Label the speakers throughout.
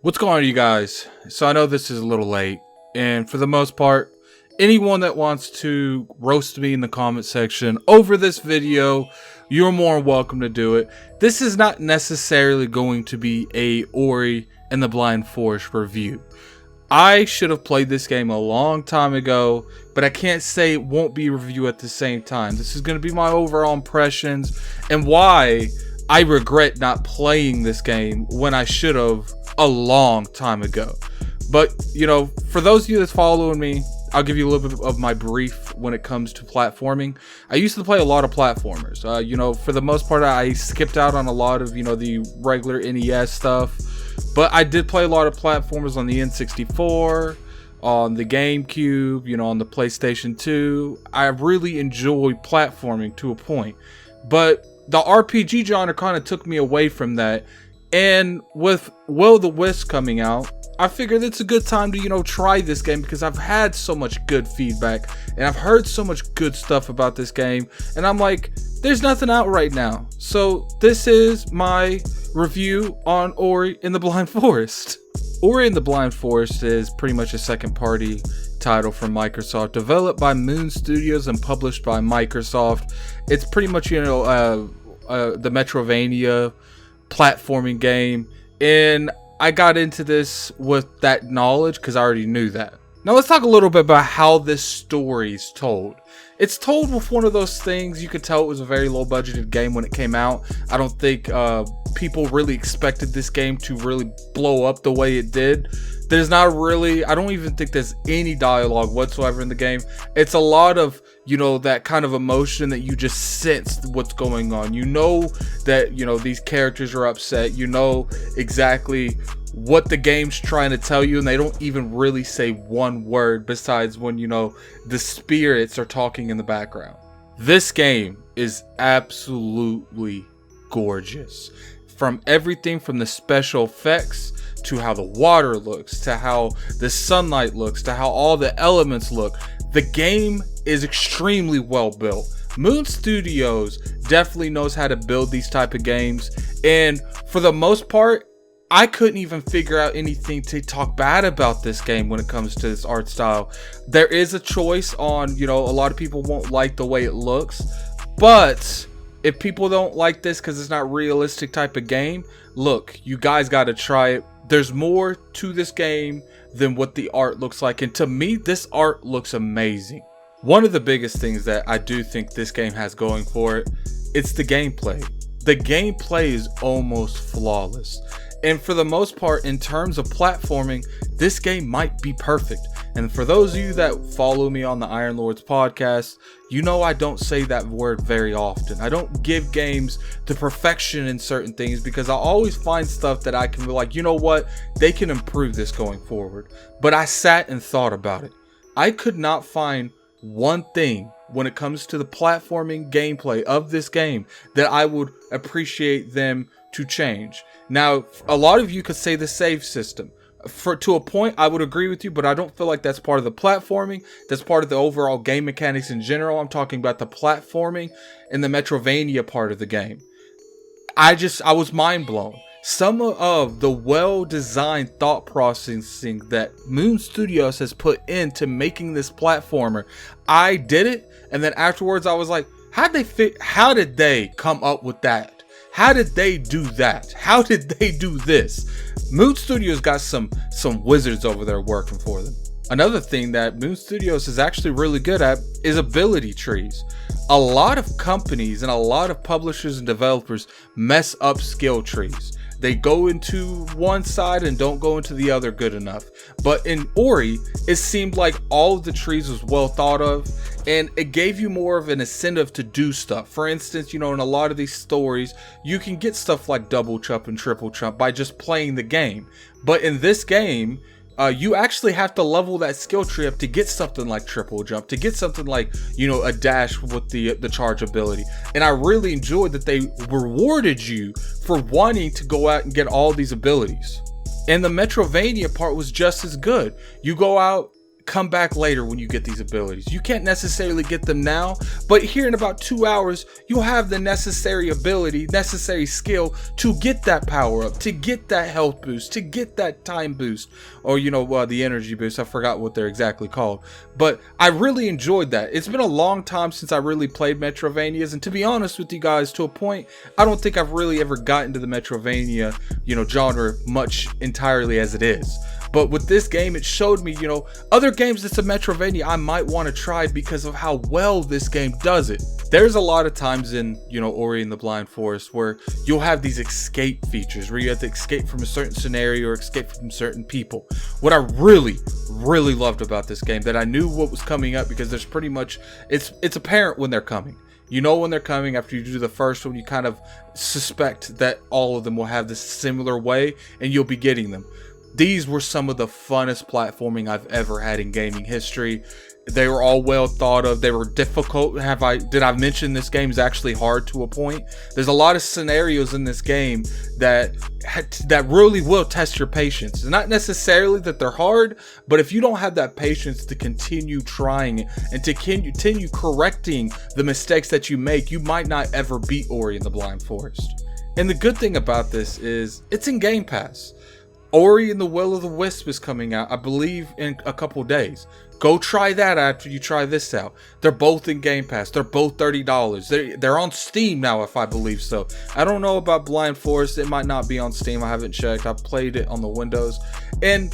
Speaker 1: What's going on, you guys? So I know this is a little late, and for the most part, anyone that wants to roast me in the comment section over this video, you're more than welcome to do it. This is not necessarily going to be a Ori and the Blind Forest review. I should have played this game a long time ago, but I can't say it won't be a review at the same time. This is going to be my overall impressions and why I regret not playing this game when I should have a long time ago. But, you know, for those of you that's following me, I'll give you a little bit of my brief when it comes to platforming. I used to play a lot of platformers. You know, for the most part, I skipped out on a lot of, the regular NES stuff. But I did play a lot of platformers on the N64, on the GameCube, on the PlayStation 2. I really enjoy platforming to a point. But the RPG genre kind of took me away from that. And with Will-O-The-Wisp coming out, I figured it's a good time to, try this game because I've had so much good feedback and I've heard so much good stuff about this game. And I'm like, there's nothing out right now. So this is my review on Ori and the Blind Forest. Ori and the Blind Forest is pretty much a second party title from Microsoft, developed by Moon Studios and published by Microsoft. It's pretty much, the Metrovania platforming game, and I got into this with that knowledge because I already knew that. Now let's talk a little bit about how this story is told. It's told with one of those things, you could tell it was a very low budgeted game when it came out. I don't think people really expected this game to really blow up the way it did. There's not really, I don't even think there's any dialogue whatsoever in the game. It's a lot of, that kind of emotion that you just sense what's going on. You know that, these characters are upset. You know exactly what the game's trying to tell you, and they don't even really say one word besides when, the spirits are talking in the background. This game is absolutely gorgeous. From everything from the special effects to how the water looks, to how the sunlight looks, to how all the elements look. The game is extremely well built. Moon Studios definitely knows how to build these type of games, and for the most part, I couldn't even figure out anything to talk bad about this game when it comes to this art style. There is a choice on, a lot of people won't like the way it looks, but if people don't like this because it's not realistic type of game, look, you guys got to try it. There's more to this game than what the art looks like, and to me, this art looks amazing. One of the biggest things that I do think this game has going for it, it's the gameplay. The gameplay is almost flawless. And for the most part, in terms of platforming, this game might be perfect. And for those of you that follow me on the Iron Lords podcast, I don't say that word very often. I don't give games the perfection in certain things because I always find stuff that I can be like, you know what, they can improve this going forward. But I sat and thought about it. I could not find one thing when it comes to the platforming gameplay of this game that I would appreciate them to change. Now, a lot of you could say the save system. To a point, I would agree with you, but I don't feel like that's part of the platforming. That's part of the overall game mechanics in general. I'm talking about the platforming and the Metrovania part of the game. I was mind blown. Some of the well-designed thought processing that Moon Studios has put into making this platformer, I did it, and then afterwards I was like, how did they come up with that? How did they do that? How did they do this? Moon Studios got some wizards over there working for them. Another thing that Moon Studios is actually really good at is ability trees. A lot of companies and a lot of publishers and developers mess up skill trees. They go into one side and don't go into the other good enough. But in Ori, it seemed like all of the trees was well thought of, and it gave you more of an incentive to do stuff. For instance, in a lot of these stories, you can get stuff like double jump and triple jump by just playing the game. But in this game, you actually have to level that skill tree up to get something like triple jump, to get something like, a dash with the charge ability. And I really enjoyed that they rewarded you for wanting to go out and get all these abilities. And the Metrovania part was just as good. You go out, come back later when you get these abilities. You can't necessarily get them now, but here in about 2 hours, you'll have the necessary ability, necessary skill to get that power up, to get that health boost, to get that time boost, or the energy boost. I forgot what they're exactly called, but I really enjoyed that. It's been a long time since I really played Metrovanias, and to be honest with you guys, to a point, I don't think I've really ever gotten to the Metrovania, genre much entirely as it is. But with this game, it showed me, other games that's a Metrovania I might want to try because of how well this game does it. There's a lot of times in, Ori and the Blind Forest where you'll have these escape features where you have to escape from a certain scenario or escape from certain people. What I really loved about this game, that I knew what was coming up, because there's pretty much, it's apparent when they're coming. You know when they're coming. After you do the first one, you kind of suspect that all of them will have this similar way and you'll be getting them. These were some of the funnest platforming I've ever had in gaming history. They were all well thought of. They were difficult. Did I mention this game is actually hard to a point? There's a lot of scenarios in this game that really will test your patience. Not necessarily that they're hard, but if you don't have that patience to continue trying and to continue correcting the mistakes that you make, you might not ever beat Ori and the Blind Forest. And the good thing about this is it's in Game Pass. Ori and the Will of the Wisp is coming out, I believe, in a couple days. Go try that after you try this out. They're both in Game Pass. They're both $30. They're on Steam now, if I believe so. I don't know about Blind Forest. It might not be on Steam. I haven't checked. I played it on the Windows. And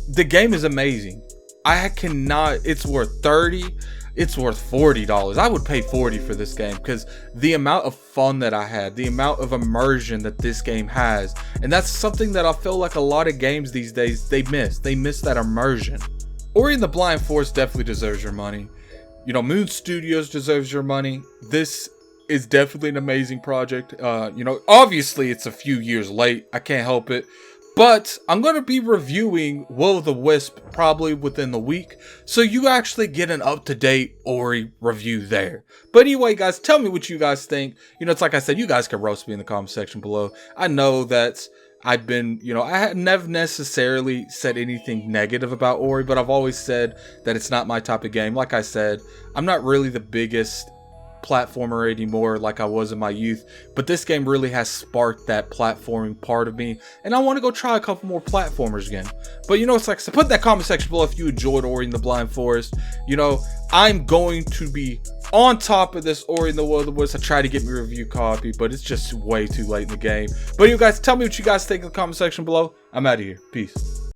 Speaker 1: the game is amazing. It's worth $30. It's worth $40. I would pay $40 for this game because the amount of fun that I had, the amount of immersion that this game has, and that's something that I feel like a lot of games these days, they miss that immersion. Ori and the Blind Forest definitely deserves your money. Moon Studios deserves your money. This is definitely an amazing project. Obviously it's a few years late. I can't help it. But I'm going to be reviewing Will of the Wisp probably within the week, so you actually get an up-to-date Ori review there. But anyway, guys, tell me what you guys think. It's like I said, you guys can roast me in the comment section below. I know that I've been, I had never necessarily said anything negative about Ori, but I've always said that it's not my type of game. Like I said, I'm not really the biggest platformer anymore like I was in my youth, but this game really has sparked that platforming part of me, and I want to go try a couple more platformers again. But it's like, so put in that comment section below if you enjoyed Ori and the Blind Forest. I'm going to be on top of this Ori and the Will of the Wisp. I tried to get me a review copy, but it's just way too late in the game. But you guys, tell me what you guys think in the comment section below. I'm out of here. Peace.